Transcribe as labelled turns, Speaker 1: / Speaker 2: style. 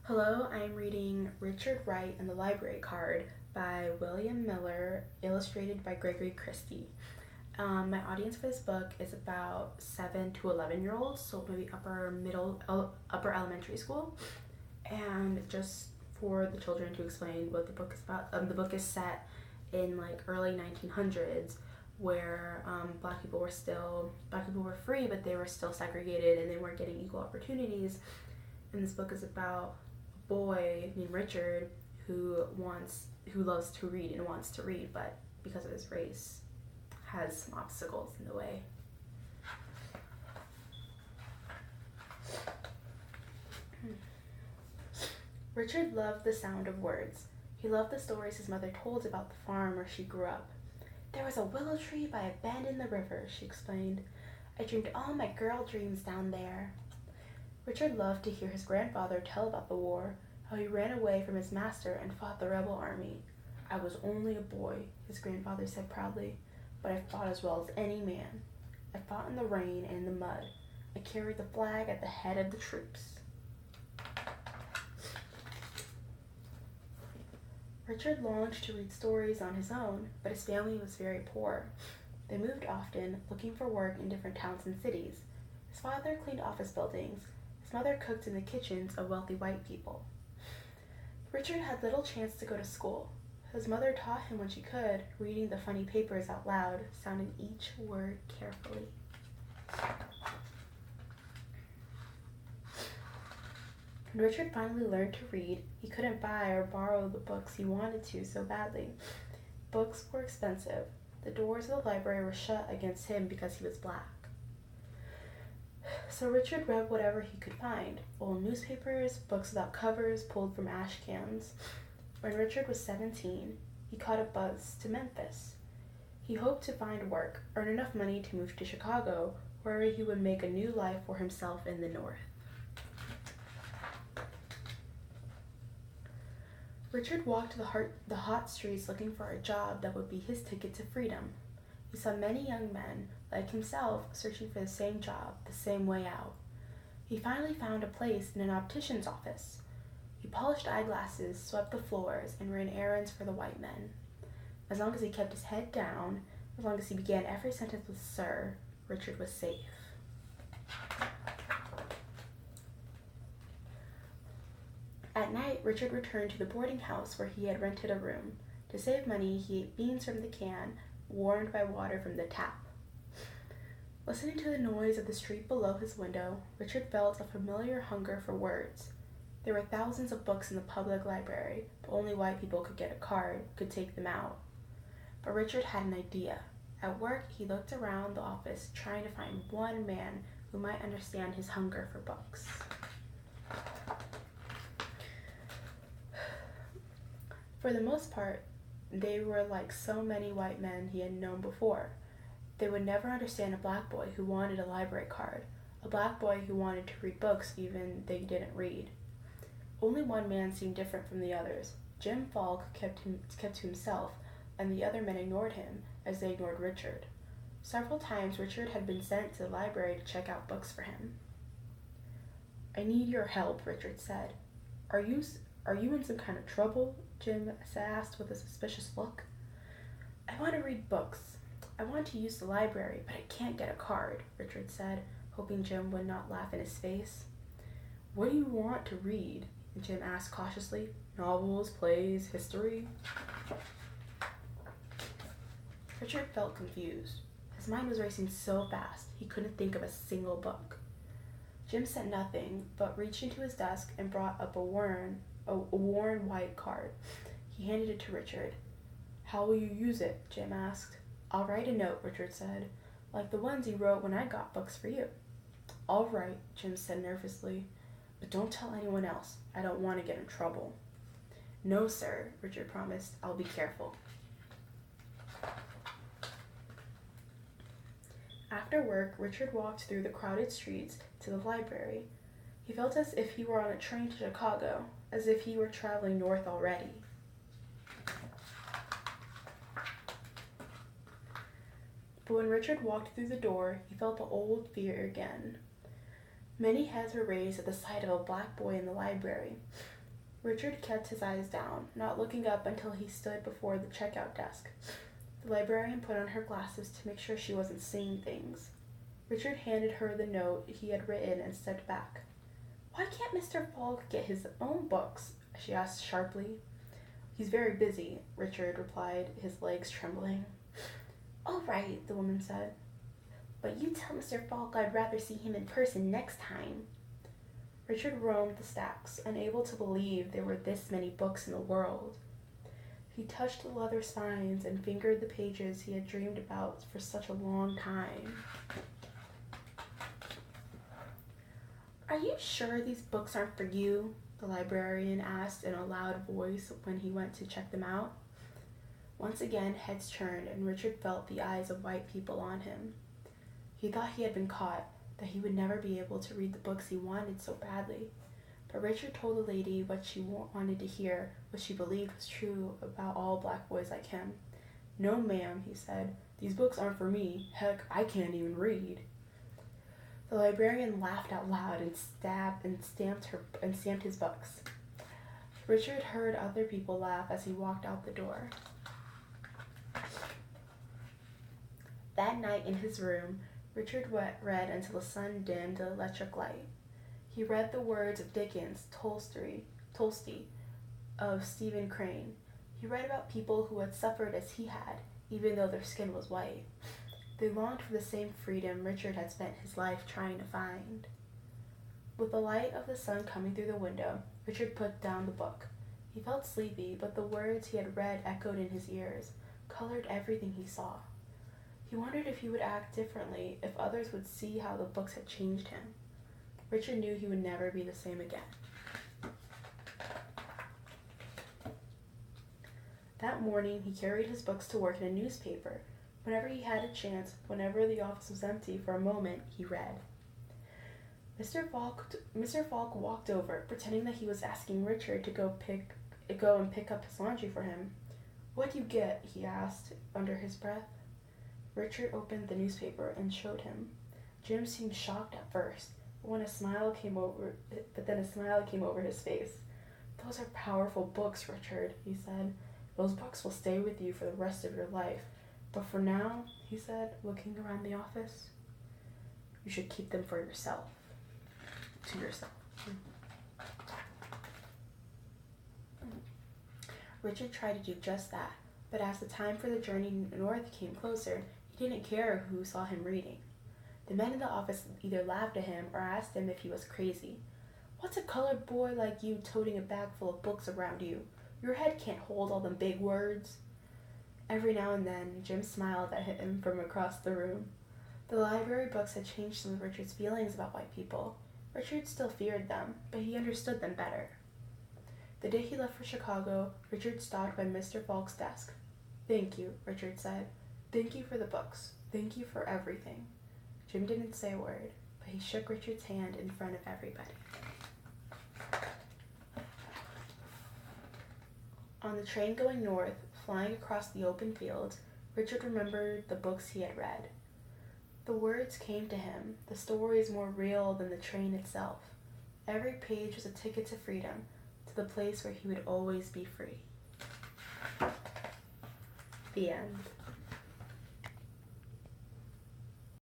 Speaker 1: Hello, I'm reading Richard Wright and the Library Card by William Miller, illustrated by Gregory Christie. My audience for this book is about 7 to 11-year-olds, so maybe upper elementary school. And just for the children to explain what the book is about, the book is set in like early 1900s, where black people were free, but they were still segregated and they weren't getting equal opportunities. And this book is about a boy named Richard who loves to read and wants to read, but because of his race has some obstacles in the way. Richard loved the sound of words. He loved the stories his mother told about the farm where she grew up. "There was a willow tree by a bend in the river," she explained. "I dreamed all my girl dreams down there." Richard loved to hear his grandfather tell about the war, how he ran away from his master and fought the rebel army. "I was only a boy," his grandfather said proudly, "but I fought as well as any man. I fought in the rain and in the mud. I carried the flag at the head of the troops." Richard longed to read stories on his own, but his family was very poor. They moved often, looking for work in different towns and cities. His father cleaned office buildings. His mother cooked in the kitchens of wealthy white people. Richard had little chance to go to school. His mother taught him when she could, reading the funny papers out loud, sounding each word carefully. When Richard finally learned to read, he couldn't buy or borrow the books he wanted to so badly. Books were expensive. The doors of the library were shut against him because he was black. So Richard read whatever he could find: old newspapers, books without covers pulled from ash cans. When Richard was 17, he caught a bus to Memphis. He hoped to find work, earn enough money to move to Chicago, where he would make a new life for himself in the North. Richard walked the hot streets looking for a job that would be his ticket to freedom. He saw many young men, like himself, searching for the same job, the same way out. He finally found a place in an optician's office. He polished eyeglasses, swept the floors, and ran errands for the white men. As long as he kept his head down, as long as he began every sentence with "sir," Richard was safe. At night, Richard returned to the boarding house where he had rented a room. To save money, he ate beans from the can, warmed by water from the tap. Listening to the noise of the street below his window, Richard felt a familiar hunger for words. There were thousands of books in the public library, but only white people could get a card, could take them out. But Richard had an idea. At work, he looked around the office, trying to find one man who might understand his hunger for books. For the most part, they were like so many white men he had known before. They would never understand a black boy who wanted a library card, a black boy who wanted to read books even they didn't read. Only one man seemed different from the others. Jim Falk kept to himself, and the other men ignored him, as they ignored Richard. Several times Richard had been sent to the library to check out books for him. "I need your help," Richard said. Are you in some kind of trouble?" Jim asked with a suspicious look. "I want to read books. I want to use the library, but I can't get a card," Richard said, hoping Jim would not laugh in his face. "What do you want to read?" Jim asked cautiously. "Novels, plays, history?" Richard felt confused. His mind was racing so fast he couldn't think of a single book. Jim said nothing, but reached into his desk and brought up a worn white card. He handed it to Richard. "How will you use it?" Jim asked. "I'll write a note," Richard said, "like the ones you wrote when I got books for you." "All right," Jim said nervously, "but don't tell anyone else. I don't want to get in trouble." "No, sir," Richard promised. "I'll be careful." After work, Richard walked through the crowded streets to the library. He felt as if he were on a train to Chicago, as if he were traveling north already. But when Richard walked through the door, he felt the old fear again. Many heads were raised at the sight of a black boy in the library. Richard kept his eyes down, not looking up until he stood before the checkout desk. The librarian put on her glasses to make sure she wasn't seeing things. Richard handed her the note he had written and stepped back. "Why can't Mr. Falk get his own books?" she asked sharply. "He's very busy," Richard replied, his legs trembling. "All right," the woman said. "But you tell Mr. Falk I'd rather see him in person next time." Richard roamed the stacks, unable to believe there were this many books in the world. He touched the leather spines and fingered the pages he had dreamed about for such a long time. "Are you sure these books aren't for you?" the librarian asked in a loud voice when he went to check them out. Once again, heads turned, and Richard felt the eyes of white people on him. He thought he had been caught, that he would never be able to read the books he wanted so badly. But Richard told the lady what she wanted to hear, what she believed was true about all black boys like him. "No, ma'am," he said. "These books aren't for me. Heck, I can't even read." The librarian laughed out loud and stamped his books. Richard heard other people laugh as he walked out the door. That night in his room, Richard read until the sun dimmed the electric light. He read the words of Dickens, Tolstoy, of Stephen Crane. He read about people who had suffered as he had, even though their skin was white. They longed for the same freedom Richard had spent his life trying to find. With the light of the sun coming through the window, Richard put down the book. He felt sleepy, but the words he had read echoed in his ears, colored everything he saw. He wondered if he would act differently, if others would see how the books had changed him. Richard knew he would never be the same again. That morning, he carried his books to work in a newspaper. Whenever he had a chance, whenever the office was empty for a moment, he read. Mr. Falk walked over, pretending that he was asking Richard to go and pick up his laundry for him. "What'd you get?" he asked under his breath. Richard opened the newspaper and showed him. Jim seemed shocked at first, but then a smile came over his face. "Those are powerful books, Richard," he said. "Those books will stay with you for the rest of your life. But for now," he said, looking around the office, "you should keep them for yourself. To yourself." Richard tried to do just that, but as the time for the journey north came closer, he didn't care who saw him reading. The men in the office either laughed at him or asked him if he was crazy. "What's a colored boy like you toting a bag full of books around you? Your head can't hold all them big words." Every now and then, Jim smiled at him from across the room. The library books had changed some of Richard's feelings about white people. Richard still feared them, but he understood them better. The day he left for Chicago, Richard stopped by Mr. Falk's desk. "Thank you," Richard said. "Thank you for the books. Thank you for everything." Jim didn't say a word, but he shook Richard's hand in front of everybody. On the train going north, flying across the open fields, Richard remembered the books he had read. The words came to him, the stories more real than the train itself. Every page was a ticket to freedom, to the place where he would always be free. The end.